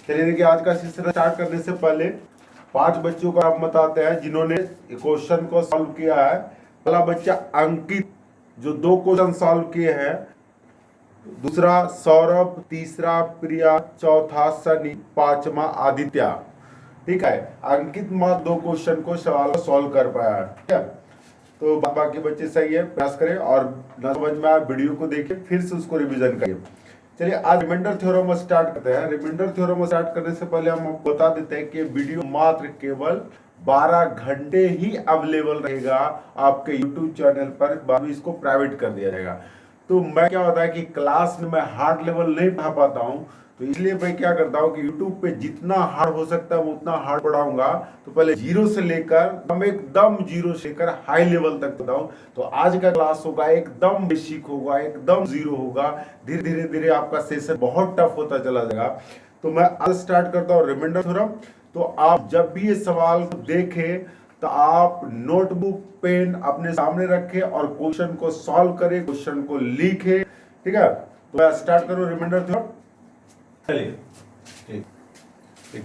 चलिए देखिए, आज का सेशन स्टार्ट करने से पहले 5 बच्चों का आप बताते हैं जिन्होंने क्वेश्चन को सॉल्व किया है। पहला बच्चा अंकित, जो 2 क्वेश्चन सॉल्व किए हैं। दूसरा सौरभ, तीसरा प्रिया, चौथा सनी, पांचवा आदित्य। ठीक है, अंकित मात्र 2 क्वेश्चन को सवाल को सॉल्व कर पाया है। ठीक है, तो बाकी बच्चे सही है, प्रयास करें और न समझ में आए वीडियो को देखिए, फिर से उसको रिवीजन करिए। चलिए आज रिमाइंडर थ्योरम स्टार्ट करते हैं। रिमाइंडर थ्योरम स्टार्ट करने से पहले हम आपको बता देते हैं कि वीडियो मात्र केवल 12 घंटे ही अवेलेबल रहेगा आपके YouTube चैनल पर, बाद में इसको प्राइवेट कर दिया जाएगा। तो मैं क्या होता है कि क्लास में मैं हार्ड लेवल नहीं पढ़ा पाता हूँ, तो इसलिए मैं क्या करता हूँ कि YouTube पे जितना हार्ड हो सकता है उतना हार्ड पढ़ाऊंगा। तो पहले जीरो से लेकर हम एकदम जीरो से लेकर हाई लेवल तक बताऊं। तो आज का क्लास होगा एकदम बेसिक होगा, एकदम जीरो होगा। धीरे धीरे धीरे आपका सेशन बहुत टफ होता चला जाएगा। तो मैं आज स्टार्ट करता हूँ रिमाइंडर थ्योरम। तो आप जब भी ये सवाल को देखें तो आप नोटबुक पेन अपने सामने रखें और क्वेश्चन को सॉल्व करें, क्वेश्चन को लिखें। ठीक है, तो मैं स्टार्ट करूं रिमाइंडर थ्योरम। चलिए ठीक ठीक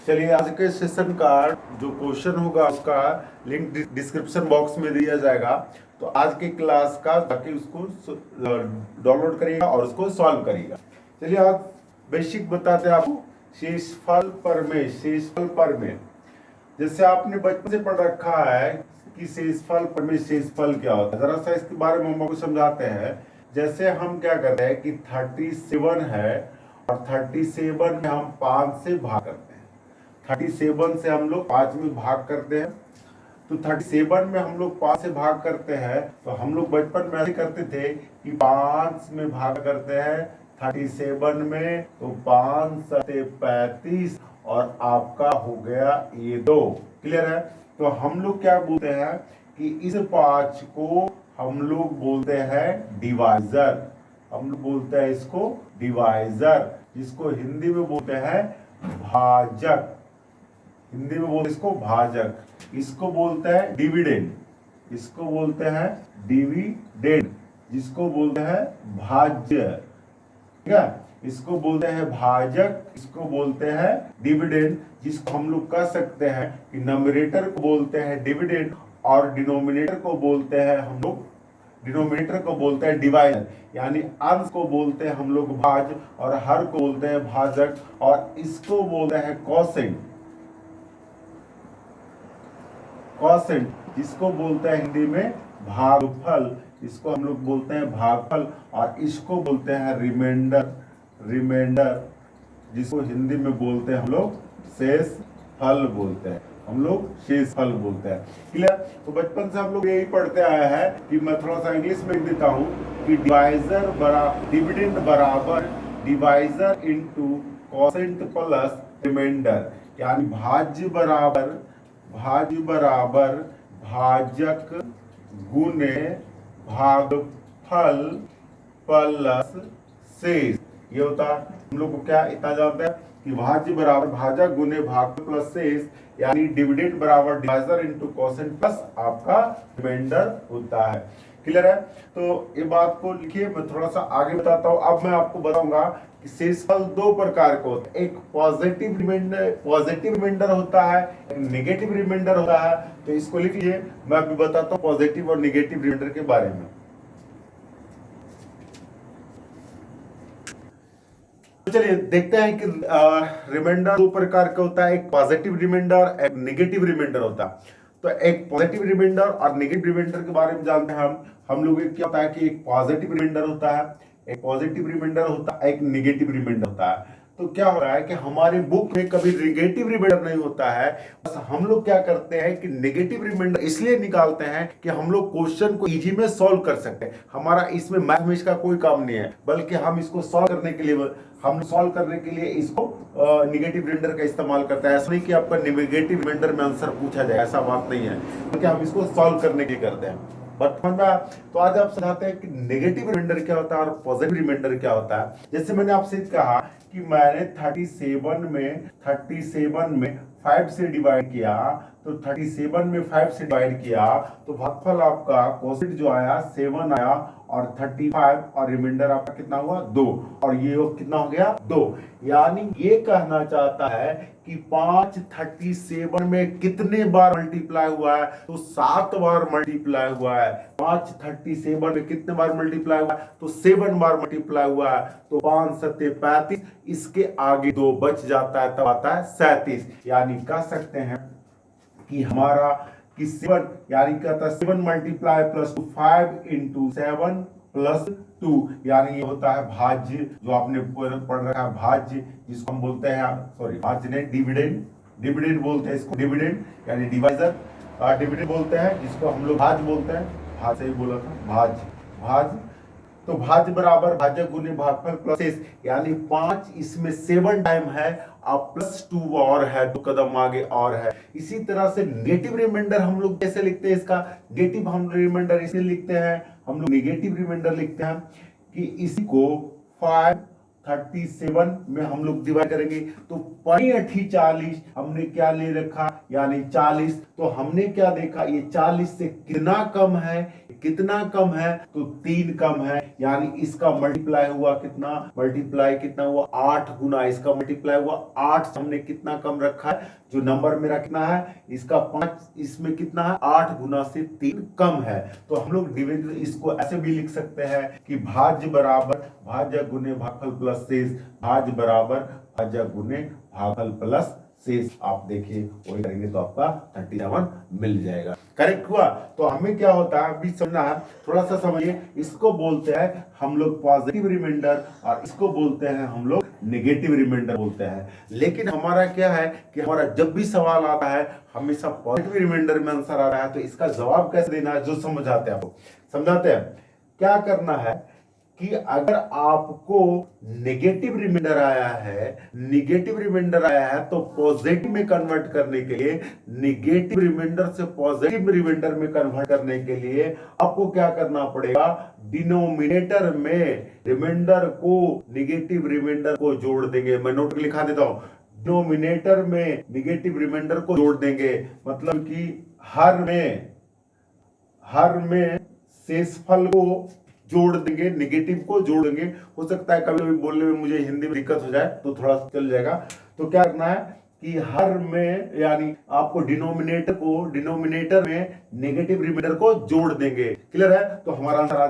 चलिए, आज के सेशन का जो क्वेश्चन होगा उसका लिंक डिस्क्रिप्शन बॉक्स में दिया जाएगा। तो आज की क्लास का जाके उसको डाउनलोड करिएगा और उसको सॉल्व करिएगा। चलिए आज बेसिक बताते हैं आपको। शेषफल प्रमेय, शेषफल प्रमेय जैसे आपने बचपन से पढ़ रखा है कि शेषफल प्रमेय, शेषफल क्या होता है, जरा सा इसके बारे में हम आपको समझाते हैं। जैसे हम क्या करते हैं कि 37 है और 37 में हम 5 से भाग करते हैं। 37 से हम लोग 5 में भाग करते हैं। तो 37 में हम लोग 5 से भाग करते हैं, तो हम लोग बचपन में ऐसे करते थे कि 5 में भाग करते हैं 37 में, तो 5 सते 35 और आपका हो गया ये 2। क्लियर है? तो हम लोग क्या बोलते हैं कि इस 5 को हम लोग बोलते हैं डिवाइजर। हम लोग बोलते हैं इसको डिवाइजर, जिसको हिंदी में बोलते हैं भाजक। हिंदी में बोलते इसको भाजक। इसको बोलते हैं डिविडेंड, इसको बोलते हैं डिविडेंड, जिसको बोलते हैं भाज्य। ठीक है, इसको बोलते हैं भाजक, इसको बोलते हैं डिविडेंड, जिसको हम लोग कह सकते हैं कि नंबरेटर को बोलते हैं डिविडेंड और डिनोमिनेटर को बोलते हैं हम लोग, डिनोमिनेटर को बोलते हैं डिवाइजर। यानी अंश को बोलते हैं हम लोग भाज और हर को बोलते हैं भाजक, और इसको बोलते हैं कोसेंट। कोसेंट जिसको बोलते हैं हिंदी में भागफल, इसको हम लोग बोलते हैं भागफल, और इसको बोलते हैं रिमाइंडर। रिमाइंडर जिसको हिंदी में बोलते हैं हम लोग शेष फल बोलते हैं, हम लोग शेष फल बोलते हैं। क्लियर? तो बचपन से हम लोग यही पढ़ते आए हैं कि मैं थोड़ा सा इंग्लिश में लिख देता हूं कि डिवाइजर बराबर डिविडेंड बराबर divisor into quotient plus remainder. यानी भाज्य बराबर भाजक गुने भागफल प्लस शेष। ये होता है, हम लोग को क्या इतना जानते हैं कि भाज्य बराबर भाजक गुने भागफल प्लस शेष, यानी डिविडेंड बराबर डिवाइजर इनटू कोसेंट प्लस आपका रिमाइंडर होता है। क्लियर है? तो ये बात को लिखिए, मैं थोड़ा सा आगे बताता हूँ। अब मैं आपको बताऊंगा कि शेषफल 2 प्रकार के होते हैं। एक पॉजिटिव रिमाइंडर होता है, एक नेगेटिव रिमाइंडर होता है। तो इसको लिख लीजिए, मैं अभी बताता हूँ पॉजिटिव और नेगेटिव रिमाइंडर के बारे में। तो चलिए देखते हैं कि रिमाइंडर 2 प्रकार का होता है। एक पॉजिटिव रिमाइंडर, एक नेगेटिव रिमाइंडर होता है। तो एक पॉजिटिव रिमाइंडर और नेगेटिव रिमाइंडर के बारे में जानते हैं हम लोग। क्या होता है कि एक पॉजिटिव रिमाइंडर होता है, एक पॉजिटिव रिमाइंडर होता है, एक नेगेटिव रिमाइंडर होता है। तो क्या हो रहा है कि हमारे बुक में कभी नेगेटिव रिमाइंडर नहीं होता है। बस हम लोग क्या करते हैं कि नेगेटिव रिमाइंडर इसलिए निकालते हैं कि हम लोग क्वेश्चन को इजी में सॉल्व कर सकते हैं। हमारा इसमें मैथमेटिक्स का कोई काम नहीं है, बल्कि हम इसको सॉल्व करने के लिए इसको नेगेटिव रिमाइंडर का इस्तेमाल करते हैं। ऐसा नहीं कि आपका नेगेटिव रिमाइंडर में आंसर पूछा जाए, ऐसा बात नहीं है, क्योंकि हम इसको सॉल्व करने के लिए करते हैं। तो आज आप समझाते हैं कि नेगेटिव रिमाइंडर क्या होता है और पॉजिटिव रिमाइंडर क्या होता है। जैसे मैंने आपसे कहा कि मैंने 37 में 5 से डिवाइड किया, तो 37 में 5 से डिवाइड किया तो भागफल आपका कोसेंट जो आया 7 आया, और 35 और रिमाइंडर आपका कितना हुआ 2, और ये कितना हो गया 2। यानी ये कहना चाहता है कि 5 37 में कितने बार मल्टीप्लाई हुआ है, तो 7 बार मल्टीप्लाई हुआ है। 5 37 में कितने बार मल्टीप्लाई हुआ है, तो 7 बार मल्टीप्लाई हुआ है। तो 5 7 35, इसके आगे 2 बच जाता है, तब आता है 37। यानी कह सकते हैं कि हमारा कि 7 यानी क्या था 7 मल्टीप्लाई प्लस 5 इंटू 7 प्लस 2, यानी ये होता है भाज्य, जो आपने पढ़ रखा है भाज्य, जिसको हम बोलते हैं सॉरी भाज्य नहीं डिविडेंड, डिविडेंड बोलते हैं इसको, डिविडेंड यानी डिवाइजर, डिविडेंड बोलते हैं जिसको हम लोग भाज्य बोलते हैं। भाज्य ही बोला था, भाज्य भाज्य। तो भाज्य बराबर भाज्य गुने भागफल प्लस शेष, यानी 5 इसमें 7 टाइम है, अब प्लस 2 और है, 2 कदम आगे और है। इसी तरह से नेगेटिव रिमाइंडर हम लोग कैसे लिखते हैं, इसका नेगेटिव हम रिमाइंडर इसे लिखते हैं, हम लोग नेगेटिव रिमाइंडर लिखते हैं कि इसी को 5 37 में हम लोग डिवाइड करेंगे, तो 5 40 हमने क्या ले रखा, यानी 40। तो हमने क्या देखा, ये 40 से कितना कम है, कितना कम है, तो 3 कम है। यानी इसका मल्टीप्लाई हुआ कितना, मल्टीप्लाई कितना हुआ 8 गुना, इसका मल्टीप्लाई हुआ 8 से हमने कितना कम रखा है, जो नंबर मेरा कितना है, इसका 5 इसमें कितना है 8 गुना से 3 कम है। तो हम लोग डिविडेंड इसको ऐसे भी लिख सकते हैं कि भाज्य बराबर भाज्य गुने भागफल प्लस शेष, भाज्य बराबर भाज्य गुने भागफल प्लस शेष। आप देखिए वही करेंगे तो आपका 37 मिल जाएगा। करेक्ट हुआ। तो हमें क्या होता है अभी समझना है, थोड़ा सा समझिए। इसको बोलते हैं हम लोग पॉजिटिव रिमाइंडर और इसको बोलते हैं हम लोग नेगेटिव रिमाइंडर बोलते हैं। लेकिन हमारा क्या है कि हमारा जब भी सवाल आता है हमेशा पॉजिटिव रिमाइंडर में आंसर आ रहा है, तो इसका जवाब कैसे देना है, जो समझाते हैं आपको समझाते हैं। क्या करना है कि अगर आपको नेगेटिव रिमाइंडर आया है, नेगेटिव रिमाइंडर आया है, तो पॉजिटिव में कन्वर्ट करने के लिए, नेगेटिव रिमाइंडर से पॉजिटिव रिमाइंडर में कन्वर्ट करने के लिए आपको क्या करना पड़ेगा, डिनोमिनेटर में रिमाइंडर को नेगेटिव रिमाइंडर को जोड़ देंगे। मैं नोट लिखा देता हूं, डिनोमिनेटर में नेगेटिव रिमाइंडर को जोड़ देंगे, मतलब कि हर में शेषफल को जोड़ देंगे, नेगेटिव को जोड़ेंगे। हो सकता है कभी कभी बोलने में मुझे हिंदी में दिक्कत हो जाए तो थोड़ा चल जाएगा। तो क्या करना है कि हर में यानी आपको डिनोमिनेटर में नेगेटिव रिमाइंडर को जोड़ देंगे। क्लियर है। तो हमारा आंसर आ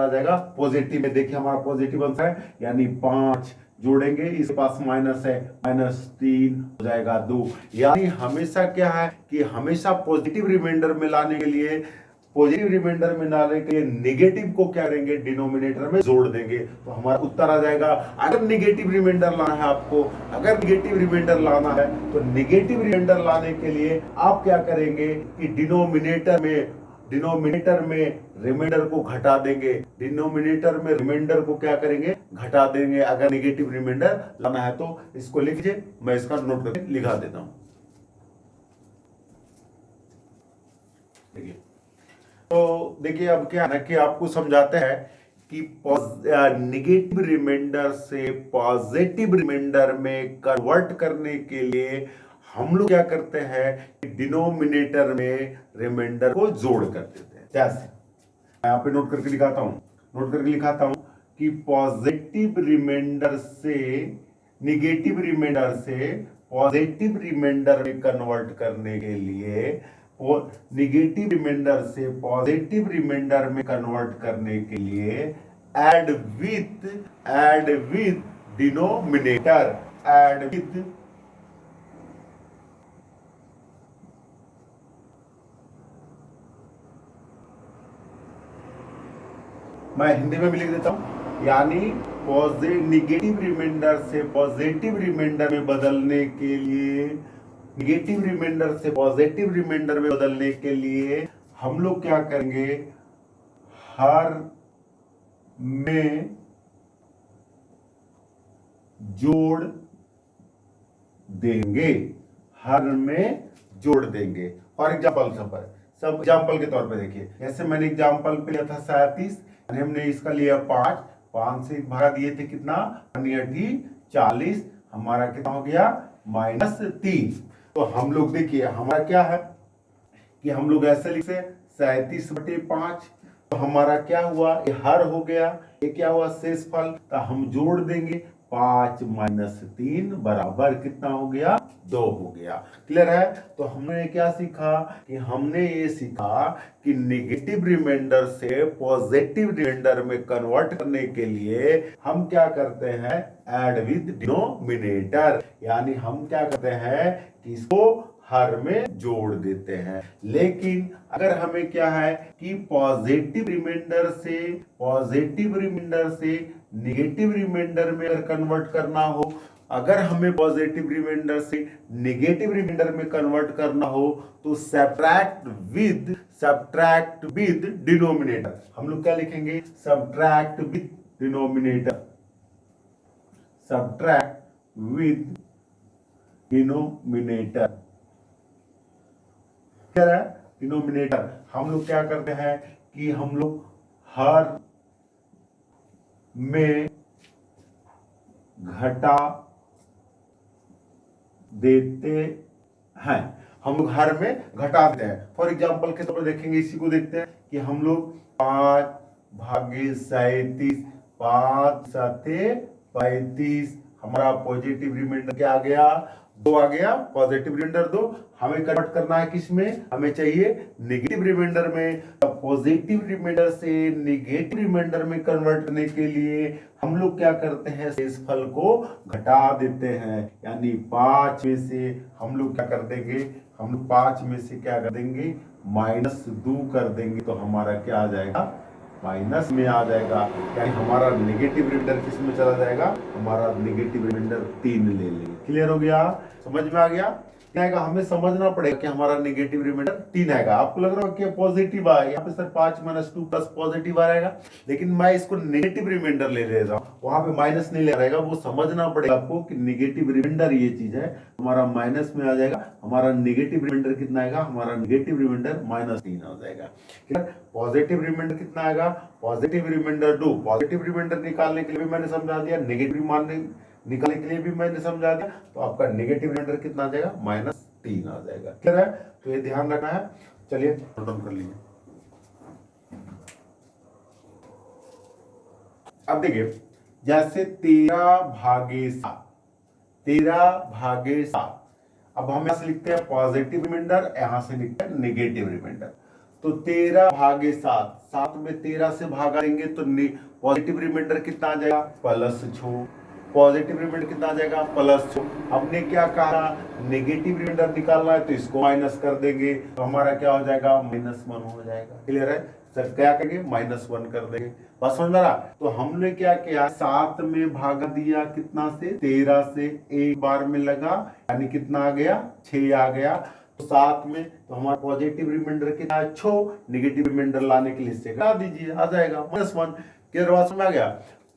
जाएगा पॉजिटिव में। देखिए हमारा पॉजिटिव आंसर है, यानी 5 जोड़ेंगे, इसके पास माइनस है, -3 हो जाएगा 2। यानी हमेशा क्या है कि हमेशा पॉजिटिव रिमाइंडर में लाने के लिए, पॉजिटिव रिमाइंडर में लाने के लिए नेगेटिव को क्या करेंगे, डिनोमिनेटर में जोड़ देंगे, तो हमारा उत्तर आ जाएगा। अगर नेगेटिव रिमाइंडर लाना है आपको, अगर नेगेटिव रिमाइंडर लाना है तो नेगेटिव रिमाइंडर लाने के लिए आप क्या करेंगे कि डिनोमिनेटर में रिमाइंडर को घटा देंगे, डिनोमिनेटर में रिमाइंडर को क्या करेंगे, घटा देंगे। अगर नेगेटिव रिमाइंडर लाना है तो इसको लिखिए, मैं इसका नोट करके लिखा देता हूं। देखिए तो देखिए अब क्या है ना कि आपको समझाते हैं कि नेगेटिव रिमाइंडर से पॉजिटिव रिमाइंडर में कन्वर्ट करने के लिए हम लोग क्या करते हैं कि डिनोमिनेटर में रिमाइंडर को जोड़ कर देते हैं। जैसे मैं यहाँ पे नोट करके लिखाता हूं कि पॉजिटिव रिमाइंडर से नेगेटिव रिमाइंडर से पॉजिटिव रिमाइंडर में कन्वर्ट करने के लिए, नेगेटिव रिमाइंडर से पॉजिटिव रिमाइंडर में कन्वर्ट करने के लिए add with denominator, add with मैं हिंदी में भी लिख देता हूं, यानी नेगेटिव रिमाइंडर से पॉजिटिव रिमाइंडर में बदलने के लिए, नेगेटिव रिमाइंडर से पॉजिटिव रिमाइंडर में बदलने के लिए हम लोग क्या करेंगे, हर में जोड़ देंगे, हर में जोड़ देंगे। और एग्जाम्पल के तौर पे देखिए, जैसे मैंने एग्जाम्पल पे लिया था 37, हमने इसका लिया 5 से भागा दिए थे कितना, 40, हमारा कितना हो गया -3। तो हम लोग देखिए हमारा क्या है कि हम लोग ऐसे लिखते 37/5 तो हमारा क्या हुआ, ये हर हो गया, ये क्या हुआ शेषफल, तो हम जोड़ देंगे 5 माइनस 3 बराबर कितना हो गया, 2 हो गया। क्लियर है। तो हमने क्या सीखा कि हमने ये सीखा कि नेगेटिव रिमाइंडर से पॉजिटिव रिमाइंडर में कन्वर्ट करने के लिए हम क्या करते हैं, ऐड विद डिनोमिनेटर, यानी हम क्या करते हैं कि इसको हर में जोड़ देते हैं। लेकिन अगर हमें क्या है कि पॉजिटिव रिमाइंडर से निगेटिव रिमाइंडर में अगर कन्वर्ट करना हो, अगर हमें पॉजिटिव रिमाइंडर से नेगेटिव रिमाइंडर में कन्वर्ट करना हो तो सब्ट्रैक्ट विद डिनोमिनेटर। हम लोग क्या लिखेंगे, subtract with denominator, subtract with denominator. क्या है डिनोमिनेटर, हम लोग क्या करते हैं कि हम लोग हर में घटा देते हैं, हम लोग हर में घटा देते हैं। फॉर एग्जाम्पल के तौर पर देखेंगे, इसी को देखते हैं कि हम लोग 5 भागे 37, 5 सते 35, हमारा पॉजिटिव रिमाइंडर क्या आ गया, 2 आ गया, पॉजिटिव रिमाइंडर 2। हमें कन्वर्ट करना है किसमें, हमें चाहिए नेगेटिव रिमाइंडर में। पॉजिटिव रिमाइंडर से नेगेटिव रिमाइंडर में कन्वर्ट करने के लिए हम लोग क्या करते हैं, शेषफल को घटा देते हैं, यानी 5 में से हम लोग क्या कर देंगे, हम लोग 5 में से क्या कर देंगे, -2 कर देंगे, तो हमारा क्या आ जाएगा, माइनस में आ जाएगा, यानी हमारा नेगेटिव रिमाइंडर किस में चला जाएगा, हमारा नेगेटिव रिमाइंडर 3 ले लेंगे। क्लियर हो गया, समझ में आ गया। क्या आएगा, हमें समझना पड़ेगा कि हमारा नेगेटिव रिमाइंडर 3 आएगा। आपको लग रहा है कि पॉजिटिव आएगा, यहाँ पे सर 5 - 2 प्लस पॉजिटिव आएगा, लेकिन मैं इसको नेगेटिव रिमाइंडर ले रहा हूँ, वहां पे माइनस नहीं ले रहेगा। वो समझना पड़ेगा आपको कि नेगेटिव रिमाइंडर ये चीज है, हमारा माइनस में आ जाएगा। हमारा नेगेटिव रिमाइंडर कितना आएगा, हमारा नेगेटिव रिमाइंडर -3 आ जाएगा। पॉजिटिव रिमाइंडर कितना आएगा, पॉजिटिव रिमाइंडर 2। पॉजिटिव रिमाइंडर निकालने के लिए भी मैंने समझा दिया, नेगेटिव मान निकालने के लिए भी मैंने समझा दिया, तो आपका नेगेटिव रिमाइंडर कितना आ जाएगा, -3 आ जाएगा। क्लियर है, तो ये ध्यान रखना है। चलिए नोट डाउन कर लीजिए। अब देखिए, जैसे 13 भागे 7, 13 भागे 7, अब हम यहां से लिखते हैं पॉजिटिव रिमाइंडर, यहां से लिखते हैं नेगेटिव रिमाइंडर। तो 13 भागे 7, 7 में 13 से भागा देंगे तो पॉजिटिव रिमाइंडर कितना आ जाएगा, +6। पॉजिटिव रिमाइंडर कितना आ जाएगा, +6। हमने क्या कहा, नेगेटिव रिमाइंडर निकालना है तो इसको माइनस कर देंगे, तो हमारा क्या हो जाएगा, -1 हो जाएगा। क्लियर है सर, क्या करेंगे, -1 कर देंगे। बस समझ में आ रहा। तो हमने क्या किया, 7 में भागा दिया कितना से, 13 से, एक बार में लगा, यानी कितना आ गया, 6 आ गया। तो 7 में तो हमारा पॉजिटिव रिमाइंडर कितना है, 6। नेगेटिव रिमाइंडर लाने के लिए इससे घटा दीजिए, आ जाएगा -1। क्लियर बात समझ आ गया।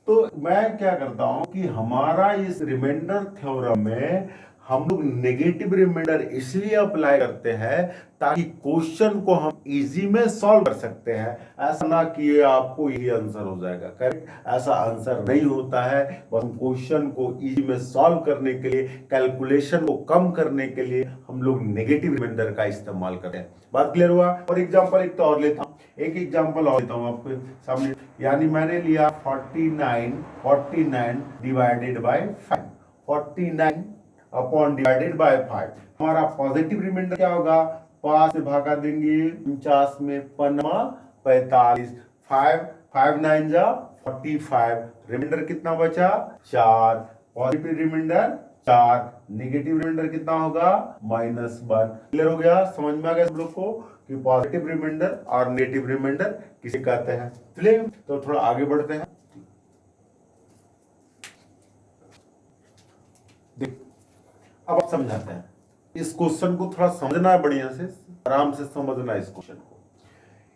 तो मैं क्या करता हूं कि हमारा इस रिमाइंडर थ्योरम में हम लोग नेगेटिव रिमाइंडर इसलिए अप्लाई करते हैं ताकि क्वेश्चन को हम इजी में सॉल्व कर सकते हैं। ऐसा ना कि आपको यही आंसर हो जाएगा, करेक्ट, ऐसा आंसर नहीं होता है। बस क्वेश्चन को इजी में सॉल्व करने के लिए, कैलकुलेशन को कम करने के लिए हम लोग नेगेटिव रिमाइंडर का इस्तेमाल करते हैं। बात क्लियर हुआ। और एग्जांपल एक तो और लेता हूं, एक एग्जांपल और लेता हूं आपके सामने। यानी मैंने लिया 49 divided by 5, 49 upon divided by 5। हमारा पॉजिटिव रिमाइंडर क्या होगा, 5 से भागा देंगे 49 में, 45, 5 9 जा 45, रिमाइंडर कितना बचा, 4। पॉजिटिव रिमाइंडर 4, नेगेटिव रिमाइंडर कितना होगा, -1। क्लियर हो गया, समझ में आ गया सब लोग को कि पॉजिटिव रिमाइंडर और नेगेटिव रिमाइंडर किसे कहते हैं। चलिए तो थोड़ा आगे बढ़ते हैं। अब आप समझाते हैं, इस क्वेश्चन को थोड़ा समझना है, बढ़िया से आराम से समझना है इस क्वेश्चन को।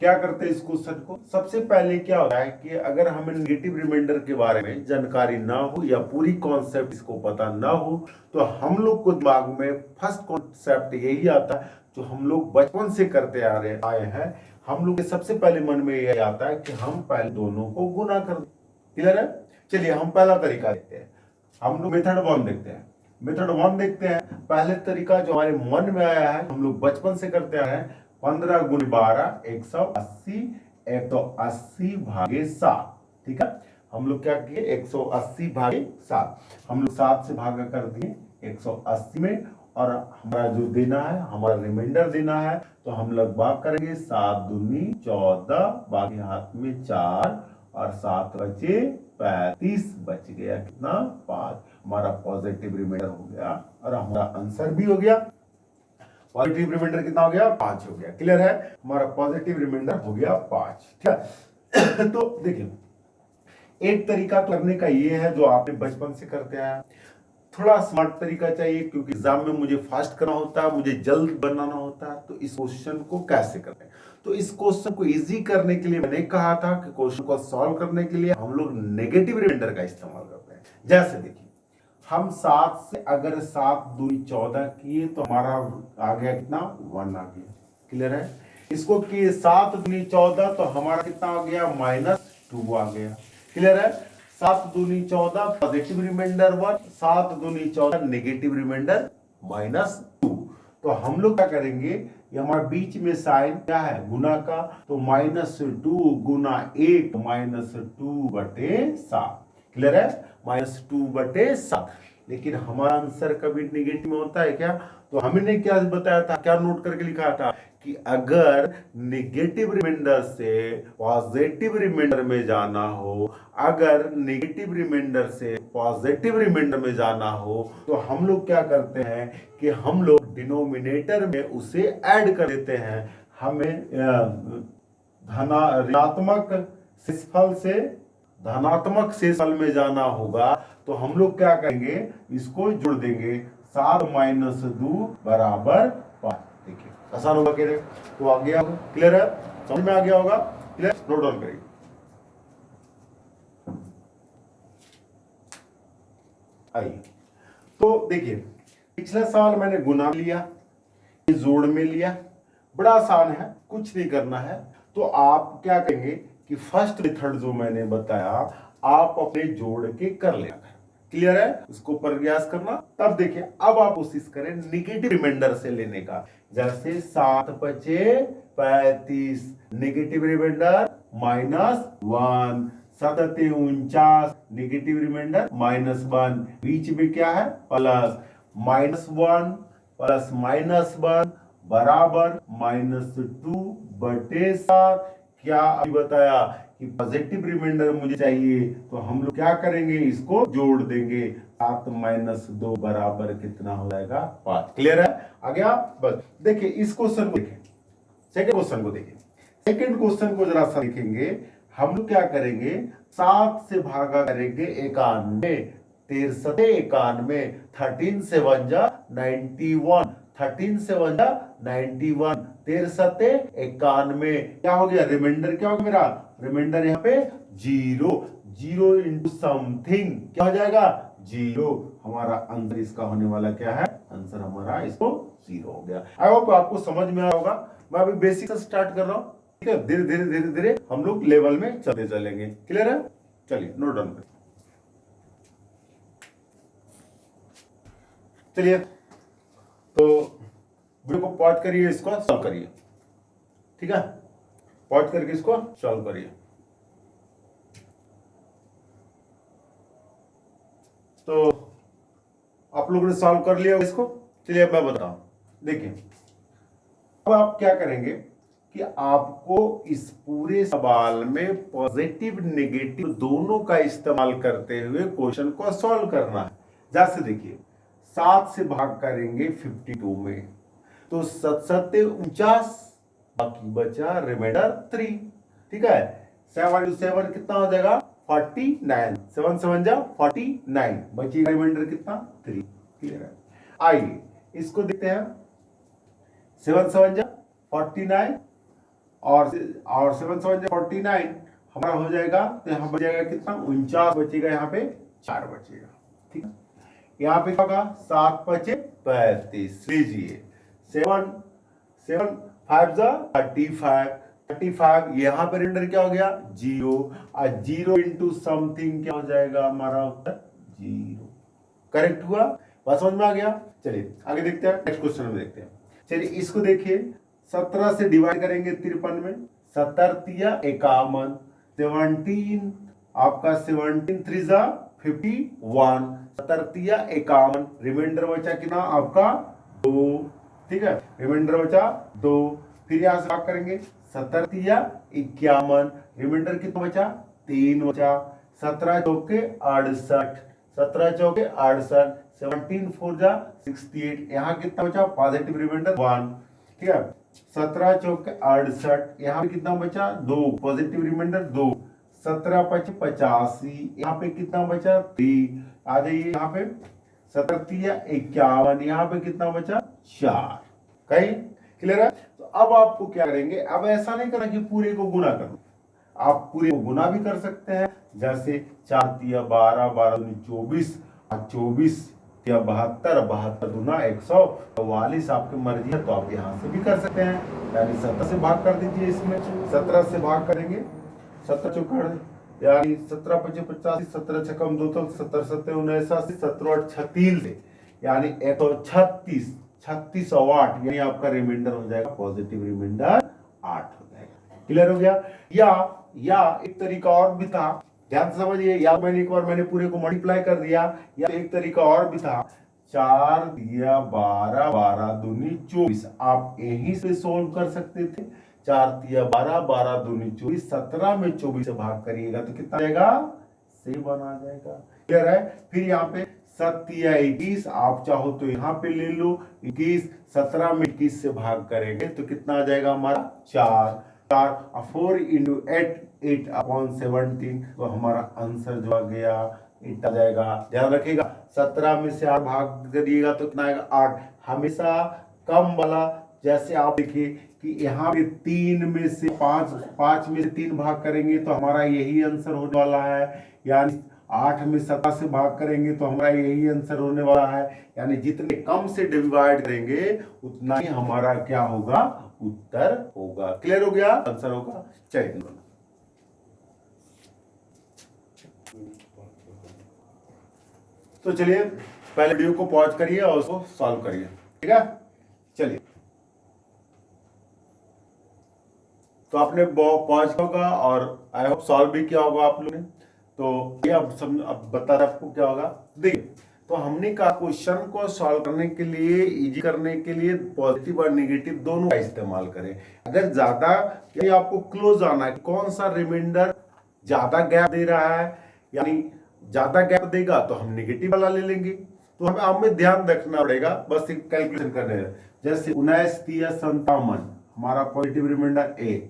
क्या करते हैं इस क्वेश्चन को, सबसे पहले क्या होता है कि अगर हमें नेगेटिव रिमाइंडर के बारे में जानकारी ना हो या पूरी कॉन्सेप्ट इसको पता ना हो, तो हम लोग को दिमाग में फर्स्ट कॉन्सेप्ट यही आता है जो हम लोग बचपन से करते आए हैं। हम लोग के सबसे पहले मन में यही आता है कि हम पहले दोनों को गुना कर दें। क्लियर है। चलिए हम पहला तरीका देखते हैं, हम लोग मेथड 1 देखते हैं। मेथड 1 देखते हैं। पहले तरीका जो हमारे मन में आया है, हम लोग बचपन से करते आए हैं, 15 × 12 180, 180 भागे 7, ठीक है। हम लोग क्या किए, 180 भागे 7, हम लोग 7 से भागा कर दिए 180 में, और हमारा जो देना है, हमारा रिमाइंडर देना है, तो हम लोग भाग करेंगे 7 दूनी 14, बाकी हाथ में 4 और 7 बचे 35, बच गया कितना, 5। हमारा पॉजिटिव रिमाइंडर हो गया और हमारा आंसर भी हो गया। पॉजिटिव रिमाइंडर कितना हो गया, 5 हो गया। क्लियर है, हमारा पॉजिटिव रिमाइंडर हो गया 5, ठीक है। तो देखिए, एक तरीका करने का ये है जो आपने बचपन से करते आए, थोड़ा स्मार्ट तरीका चाहिए, क्योंकि एग्जाम में मुझे फास्ट करना होता है, मुझे जल्द बनाना होता है। तो इस क्वेश्चन को कैसे करते हैं, तो इस क्वेश्चन को इजी करने के लिए मैंने कहा था कि क्वेश्चन को सॉल्व करने के लिए हम लोग नेगेटिव रिमाइंडर का इस्तेमाल करते हैं। जैसे देखिए, हम 7 से अगर 7 दूनी 14 किए तो हमारा आ गया कितना, 1 आ गया। क्लियर है, इसको किए 7 दूनी 14 तो हमारा कितना आ गया, -2 आ गया। क्लियर है, 7 दूनी 14 पॉजिटिव रिमाइंडर 1, 7 दूनी 14 नेगेटिव रिमाइंडर -2। तो हम लोग क्या करेंगे, ये हमारे बीच में साइन क्या है, गुना का, तो -2 गुना 1 -2/7। क्लियर है, -2/7। लेकिन हमारा आंसर कभी नेगेटिव में होता है क्या, तो हमने क्या बताया था, क्या नोट करके लिखा था कि अगर नेगेटिव रिमाइंडर से पॉजिटिव रिमाइंडर में जाना हो, अगर नेगेटिव रिमाइंडर से पॉजिटिव रिमाइंडर में जाना हो, तो हम लोग क्या करते हैं कि हम लोग डिनोमिनेटर में उसे ऐड कर देते हैं। हमें ऋणात्मक शेषफल से धनात्मक शेषफल में जाना होगा, तो हम लोग क्या करेंगे, इसको जोड़ देंगे, 7 - 2 = 5। देखिए आसान होगा, कह रहे तो आ गया होगा। क्लियर है, समझ में आ गया होगा। क्लियर, नोट डाउन करिए। आइए, तो देखिए, पिछले साल मैंने गुना लिया, जोड़ में लिया, बड़ा आसान है, कुछ नहीं करना है। तो आप क्या करेंगे कि फर्स्ट मेथड जो मैंने बताया, आप अपने जोड़ के कर लेना। क्लियर है, उसको प्रयास करना। तब देखिए, अब आप कोशिश करें नेगेटिव रिमाइंडर से लेने का। जैसे 7 × 5 = 35, नेगेटिव रिमाइंडर -1, 7 × 49 नेगेटिव रिमाइंडर -1, बीच में क्या है, प्लस, -1 प्लस -1 बराबर -2/7। क्या अभी बताया कि पॉजिटिव रिमाइंडर मुझे चाहिए, तो हम लोग क्या करेंगे, इसको जोड़ देंगे, 7 - 2 बराबर कितना हो जाएगा, 5। क्लियर है, आ गया। बस देखिए, इस क्वेश्चन को देखें, सेकंड क्वेश्चन को देखें। सेकंड क्वेश्चन को जरा सा देखेंगे, हम लोग क्या करेंगे, 7 से भागा करेंगे 91, 13 91, 13 से 1 जा 91, 13 से 1 जा 91, 13 91, क्या हो गया, रिमाइंडर क्या हो गया मेरा, रिमाइंडर यहाँ पे 0, 0 × समथिंग क्या हो जाएगा, 0। हमारा आंसर इसका होने वाला क्या है, आंसर हमारा इसको 0 हो गया। आई होप आपको समझ में आया होगा। मैं अभी बेसिक से स्टार्ट कर रहा हूँ, ठीक है, धीरे धीरे धीरे धीरे हम लोग लेवल में चलते चलेंगे। क्लियर है, चलिए नोट डाउन करें। चलिए, तो वीडियो को पॉज करिए, इसको सॉल्व करिए, ठीक है, पॉज करके इसको सॉल्व करिए। तो आप लोगों ने सॉल्व कर लिया इसको। चलिए अब मैं बताऊं, देखिए, अब आप क्या करेंगे कि आपको इस पूरे सवाल में पॉजिटिव नेगेटिव दोनों का इस्तेमाल करते हुए क्वेश्चन को सॉल्व करना है। जैसे देखिए, 7 से भाग करेंगे 52 में, तो 7 49, बाकी बचा रिमाइंडर 3, ठीक है। 7 × 7 कितना हो जाएगा, 49, 7 7 जा 49, बची रिमाइंडर कितना, 3। क्लियर है, आइए इसको देखते हैं। 7 7 जा 49 और 7 7 जा 49 हमारा हो जाएगा, तो यहाँ बचेगा कितना, 49 बचेगा, यहाँ पे 4 बचेगा, ठीक है। यहाँ पे क्या होगा, 7 × 5 = 35, लीजिए 7 7 5 जा 35, यहाँ पे रिमाइंडर क्या हो गया, 0, और 0 × समथिंग क्या हो जाएगा, हमारा उत्तर 0। करेक्ट हुआ, बात समझ में आ गया। चलिए आगे देखते हैं, नेक्स्ट क्वेश्चन में देखते हैं। चलिए इसको देखिए, 17 से डिवाइड करेंगे 53 में, 70 तिया 51, 17 आपका 17 3 जा 51, 70 तिया 51, रिमाइंडर बचा कितना आपका 2, ठीक है, रिमाइंडर बचा 2। फिर यहां से भाग करेंगे 70 तिया 51, रिमाइंडर कितना बचा 3 बचा, 17 चौके 68, 17 चौके 68, 17 4 जा 68, यहाँ कितना बचा पॉजिटिव रिमाइंडर 1, ठीक है, 17 चौके 68, यहाँ पे कितना बचा 2 पॉजिटिव रिमाइंडर 2, 17 5 85, यहाँ पे कितना बचा 3, आ जाइए यहाँ पे 17 तिया 51, यहाँ पे कितना बचा 4, कहीं क्लियर है। तो अब आपको क्या करेंगे, अब ऐसा नहीं करना कि पूरे को गुना करना, आप पूरे को गुना भी कर सकते हैं, जैसे 4 तिया 12, 12 दूनी 24, 24 तिया 72, 72 दूना 144, आपकी मर्जी है तो आप यहाँ से भी कर सकते हैं, यानी 17 से भाग कर दीजिए, इसमें 17 से भाग करेंगे, 17 चौकड़ यानी 17 पचे 85, 17 छकम 2 तो 17 सत्ते 79, 17 8 36 से यानी 136, 36 और 8 यानी आपका रिमाइंडर हो जाएगा पॉजिटिव रिमाइंडर 8 हो जाएगा। क्लियर हो गया। या एक तरीका और भी था, ध्यान से समझिए, या मैंने एक बार मैंने पूरे को मल्टीप्लाई कर दिया, या एक तरीका और भी था, 4 दिया 12, 12 दूनी 24, आप यहीं से सोल्व कर सकते थे, 4 दिया 12, 12 दूनी 24, 17 में 24 से भाग करिएगा तो कितना आएगा 7 आ जाएगा। क्लियर है। फिर यहाँ पे 7 या 21, आप चाहो तो यहाँ पे ले लो 21, 17 में 21 से भाग करेंगे तो कितना आ जाएगा हमारा 4, 4 इंटू 8, 8 अपॉन 17, तो हमारा आंसर जो आ गया 8 आ जाएगा। ध्यान रखिएगा 17 में से 8 भाग करिएगा तो कितना आएगा 8, हमेशा कम वाला, जैसे आप देखिए कि यहाँ पे 3 में से 5, 5 में से 3 भाग करेंगे तो हमारा यही आंसर होने वाला है, यानी 8 में 17 से भाग करेंगे तो हमारा यही आंसर होने वाला है, यानी जितने कम से डिवाइड करेंगे उतना ही हमारा क्या होगा उत्तर होगा। क्लियर हो गया, आंसर होगा। चलिए तो चलिए पहले वीडियो को पॉज करिए और उसको सॉल्व करिए, ठीक है। चलिए तो आपने पॉज होगा और आई होप सॉल्व भी किया होगा आप लोगों ने। तो ये अब बता रहा आपको क्या होगा। देखिए तो हमने कहा क्वेश्चन को सॉल्व करने के लिए, इजी करने के लिए पॉजिटिव और नेगेटिव दोनों का इस्तेमाल करें। अगर ज्यादा यानी आपको क्लोज आना है, कौन सा रिमाइंडर ज्यादा गैप दे रहा है, यानी ज्यादा गैप देगा तो हम नेगेटिव वाला ले लेंगे। तो हमें ध्यान रखना पड़ेगा, बस एक कैलकुलेशन करने हैं। जैसे 19 तिया 57 हमारा पॉजिटिव रिमाइंडर 1,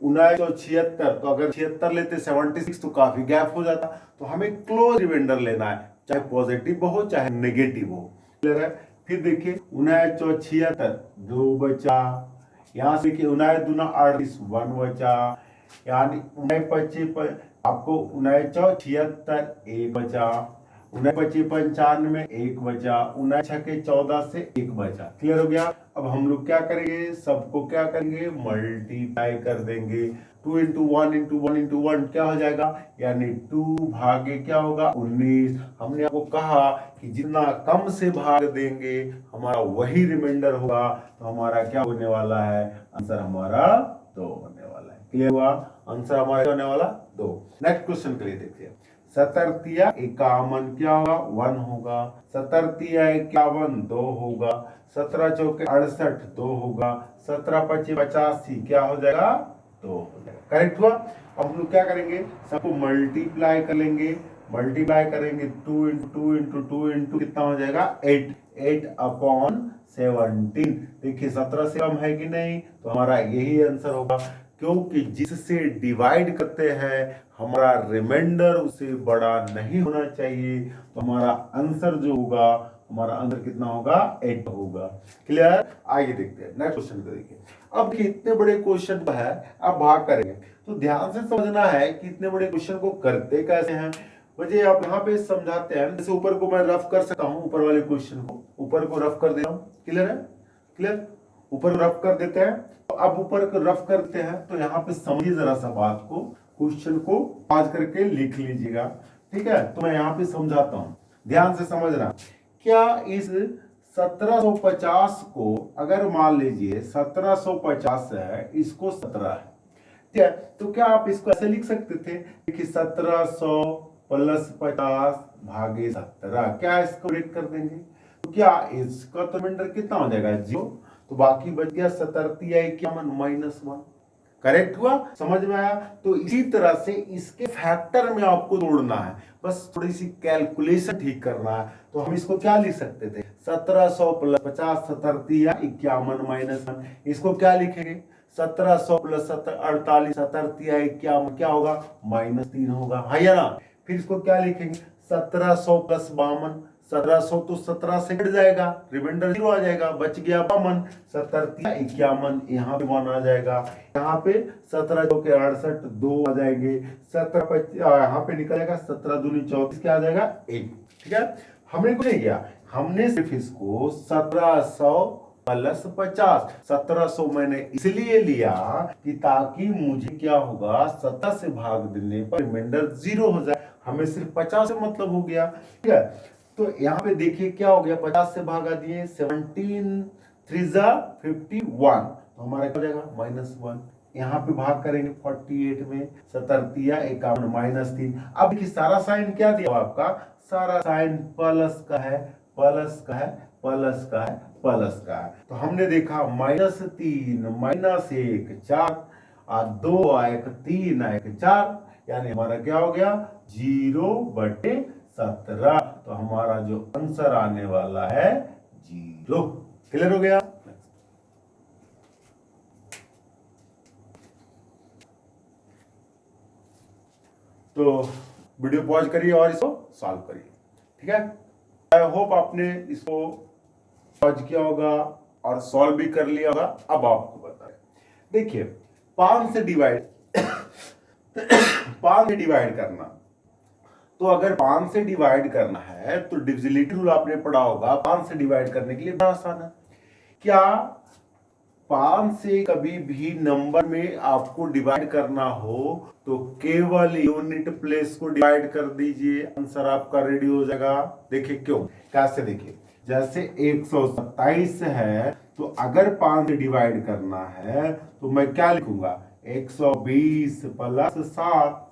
19 और 76, तो अगर 76 लेते 76 तो काफी गैप हो जाता, तो हमें क्लोज रिमाइंडर लेना है, चाहे पॉजिटिव हो चाहे नेगेटिव हो। क्लियर है। फिर देखिए 19 और 76 2 बचा, यहाँ से देखिए 19 दूना 38 1 बचा, यानी 19 25 आपको 19 और 76 1 बचा, 19 25 95 1 बचा, 19 छके 14 से 1 बचा। क्लियर हो गया। अब हम लोग क्या करेंगे, सबको क्या करेंगे मल्टीप्लाई कर देंगे, 2 इंटू 1 इंटू 1 इंटू 1 क्या हो जाएगा, यानी 2 भागे क्या होगा 19। हमने आपको कहा कि जितना कम से भाग देंगे हमारा वही रिमाइंडर होगा, तो हमारा क्या होने वाला है, आंसर हमारा 2 होने वाला है। क्लियर हुआ, आंसर हमारा होने वाला 2। नेक्स्ट क्वेश्चन के लिए देखिए, 70 तिया 51 क्या होगा 1 होगा, 70 तिया 51 2 होगा, 17 चौके 68 2 होगा, 17 पचे 85 क्या हो जाएगा 2 हो जाएगा। करेक्ट हुआ। अब हम लोग क्या करेंगे, सबको मल्टीप्लाई कर लेंगे, मल्टीप्लाई करेंगे 2 इंटू 2 इंटू 2 इंटू कितना हो जाएगा 8, 8 अपॉन 17। देखिए 17 से कम है कि नहीं, तो हमारा यही आंसर होगा, क्योंकि जिससे डिवाइड करते हैं हमारा रिमाइंडर उससे बड़ा नहीं होना चाहिए, तो हमारा आंसर जो होगा, हमारा आंसर कितना होगा 8 होगा। क्लियर। आइए देखते हैं नेक्स्ट क्वेश्चन को। देखिए अब इतने बड़े क्वेश्चन है, अब भाग करेंगे तो ध्यान से समझना है कि इतने बड़े क्वेश्चन को करते कैसे हैं। मुझे आप यहाँ पे समझाते हैं, जैसे ऊपर को मैं रफ कर सकता हूँ, ऊपर वाले क्वेश्चन को ऊपर को रफ कर देता हूँ। क्लियर है, क्लियर, ऊपर रफ कर देते हैं। तो अब ऊपर को रफ करते हैं तो यहाँ पे समझिए जरा सा बात को, क्वेश्चन को पॉज करके लिख लीजिएगा, ठीक है। तो मैं यहाँ पे समझाता हूँ, ध्यान से समझना। क्या इस 1750 को, अगर मान लीजिए 1750 है, इसको 17 है, ठीक है, तो क्या आप इसको ऐसे लिख सकते थे कि 1700 प्लस 50 भागे 17, क्या इसको ब्रेक कर देंगे तो क्या इसका तो रिमाइंडर कितना हो जाएगा 0, तो बाकी बच गया 77 -1। करेक्ट हुआ, समझ में आया। तो इसी तरह से इसके फैक्टर में आपको जोड़ना है, बस थोड़ी सी कैलकुलेशन ठीक करना है। तो हम इसको क्या लिख सकते थे 1700 प्लस 50 51 -1। इसको क्या लिखेंगे 1700 प्लस 48 51 क्या होगा -3 होगा, है या ना। फिर इसको क्या लिखेंगे 1700 प्लस 52, 1700 तो 17 से कट जाएगा, रिमाइंडर 0 आ जाएगा, बच गया 52, 17 यहाँ पे 1 आ जाएगा, यहाँ पे 17 के 68 2 आ जाएंगे, 17 यहाँ पे निकल जाएगा 17 दूनी 34 क्या आ जाएगा 1। ठीक है, हमने कुछ नहीं किया, हमने सिर्फ इसको 1700 प्लस 50, 1700 मैंने इसलिए लिया कि ताकि मुझे क्या होगा 17 से भाग देने पर रिमाइंडर 0 हो जाए, हमें सिर्फ 50 से मतलब हो गया। ठीक है, तो यहाँ पे देखिए क्या हो गया 50 से भागा दिए 17 3 51, तो हमारा क्या हो जाएगा -1। यहाँ पे भाग करेंगे 48 में 17 51 -3। अब देखिए सारा साइन क्या दिया आपका, सारा साइन प्लस का है, प्लस का है, प्लस का है, प्लस का है। तो हमने देखा -3 -1 4 और 2 1 3 1 4, यानी हमारा क्या हो गया 0/17। तो हमारा जो आंसर आने वाला है 0। क्लियर हो गया। तो वीडियो पॉज करिए और इसको सॉल्व करिए। ठीक है, आई होप आपने इसको पॉज किया होगा और सॉल्व भी कर लिया होगा। अब आपको बताएं, देखिए 5 से डिवाइड 5 से डिवाइड करना, तो अगर 5 से डिवाइड करना है तो डिविजिबिलिटी रूल आपने पढ़ा होगा, 5 से डिवाइड करने के लिए बड़ा आसान है। क्या 5 से कभी भी नंबर में आपको डिवाइड करना हो तो केवल यूनिट प्लेस को डिवाइड कर दीजिए, आंसर आपका रेडी हो जाएगा। देखिए क्यों, कैसे, देखिए जैसे 127 है, तो अगर 5 से डिवाइड करना है तो मैं क्या लिखूंगा 120 प्लस 7।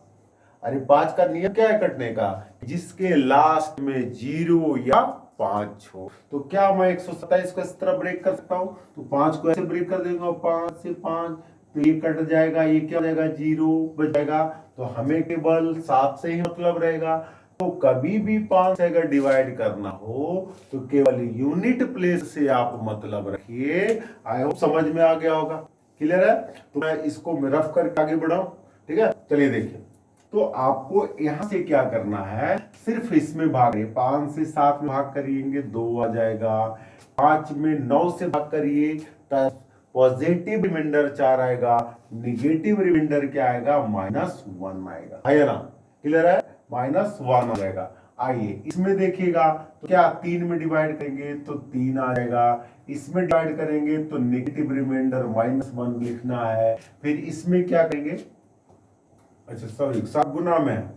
अरे 5 का नियम क्या है कटने का, जिसके लास्ट में 0 या 5 हो। तो क्या मैं 127 को इस तरह ब्रेक कर सकता हूं, तो 5 को ऐसे ब्रेक कर देगा 5 से 5, तो ये कट जाएगा, ये क्या हो जाएगा 0 बच जाएगा। तो हमें केवल 7 से ही मतलब रहेगा। तो कभी भी 5 से अगर डिवाइड करना हो तो केवल यूनिट प्लेस से आप मतलब रखिए। आई होप समझ में आ गया होगा, क्लियर है। तो मैं इसको रफ करके आगे बढ़ाऊं, ठीक है। चलिए देखिए, तो आपको यहां से क्या करना है, सिर्फ इसमें भाग, 5 से 7 में भाग करिएंगे 2 आ जाएगा, 5 में 9 से भाग करिए तो पॉजिटिव रिमाइंडर 4 आएगा, निगेटिव रिमाइंडर क्या आएगा -1 आएगा, है ना। क्लियर है, -1 आ जाएगा। आइए इसमें देखिएगा, तो क्या 3 में डिवाइड करेंगे तो 3 आ जाएगा, इसमें डिवाइड करेंगे तो निगेटिव रिमाइंडर -1 लिखना है। फिर इसमें क्या करेंगे, अच्छा सॉरी सब गुना में,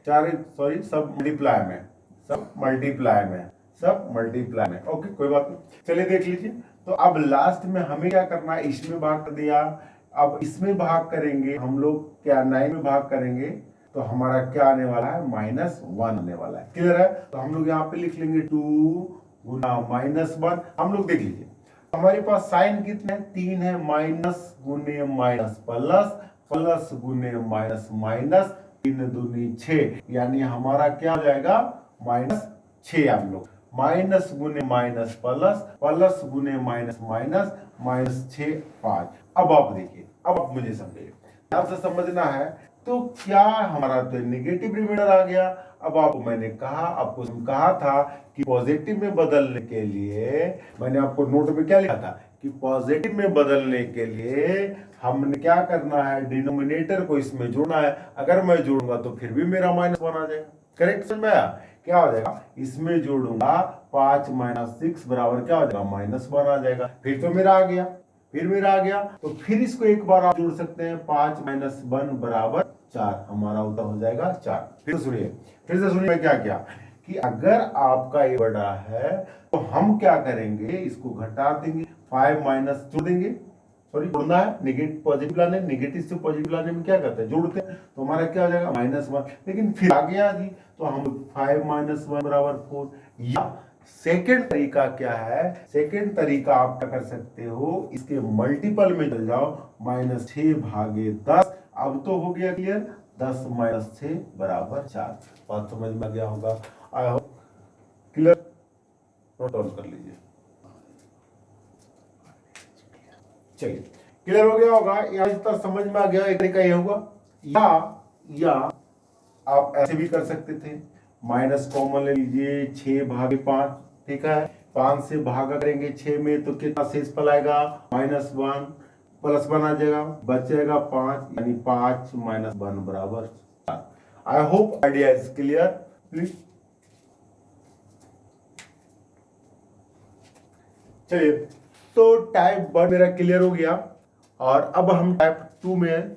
सॉरी सब मल्टीप्लाई में, सब मल्टीप्लाई में, सब मल्टीप्लाई में, ओके कोई बात नहीं। चलिए देख लीजिए, तो अब लास्ट में हमें क्या करना है, इसमें भाग कर दिया, अब इसमें भाग करेंगे हम लोग, क्या 9 में भाग करेंगे तो हमारा क्या आने वाला है -1 आने वाला है। क्लियर है, तो हम लोग यहाँ पे लिख लेंगे 2 गुना -1। हम लोग देख लीजिए हमारे पास साइन कितने हैं, 3 है, माइनस गुने माइनस प्लस, प्लस गुने माइनस माइनस, 3 दूनी 6, यानी हमारा क्या हो जाएगा -6। हम लोग माइनस गुने माइनस प्लस, प्लस गुने माइनस माइनस, -6 5। अब आप देखिए, अब आप मुझे समझिए, ध्यान से समझना है। तो क्या हमारा तो नेगेटिव रिमाइंडर आ गया। अब आपको मैंने कहा, आपको कहा था कि पॉजिटिव में बदलने के लिए, मैंने आपको नोट में क्या लिखा था कि पॉजिटिव में बदलने के लिए हमने क्या करना है, डिनोमिनेटर को इसमें जोड़ना है। अगर मैं जोड़ूंगा तो फिर भी मेरा -1 आ जाएगा। करेक्ट समझ में आया, क्या हो जाएगा, इसमें जोड़ूंगा 5 - 6 बराबर क्या हो जाएगा -1 आ जाएगा। फिर तो मेरा आ गया, फिर मेरा आ गया, तो फिर इसको एक बार आप जोड़ सकते हैं, 5 - 1 बराबर 4, हमारा उत्तर हो जाएगा 4। फिर सुनिए, फिर से सुनिए मैं क्या किया कि अगर आपका ये बड़ा है तो हम क्या करेंगे, इसको घटा देंगे, 5 माइनस जोड़ देंगे, सॉरी जोड़ना है, नेगेटिव पॉजिटिव लाने, नेगेटिव से पॉजिटिव लाने में क्या करते हैं, जोड़ते हैं, तो हमारा क्या हो जाएगा -1। लेकिन फिर आ गया जी, तो हम 5 - 1 बराबर 4। या सेकेंड तरीका क्या है, सेकेंड तरीका आप क्या कर सकते हो, इसके मल्टीपल में चल जाओ, -6/10। अब तो हो गया क्लियर, 10 - 6 बराबर 4। बात समझ में आ गया होगा, I hope clear. Note down कर लीजिए। चलिए क्लियर हो गया होगा, यहाँ तक समझ में आ गया। एक तरीका ये होगा, या आप ऐसे भी कर सकते थे, माइनस कॉमन ले लीजिए, 6/5, ठीक है। 5 से भागा करेंगे 6 में तो कितना शेष फल आएगा, -1, +1 आ जाएगा, बचेगा 5, यानी 5 - 1 बराबर 4। I hope idea is clear please. चलिए, तो टाइप 1 मेरा क्लियर हो गया, और अब हम टाइप 2 में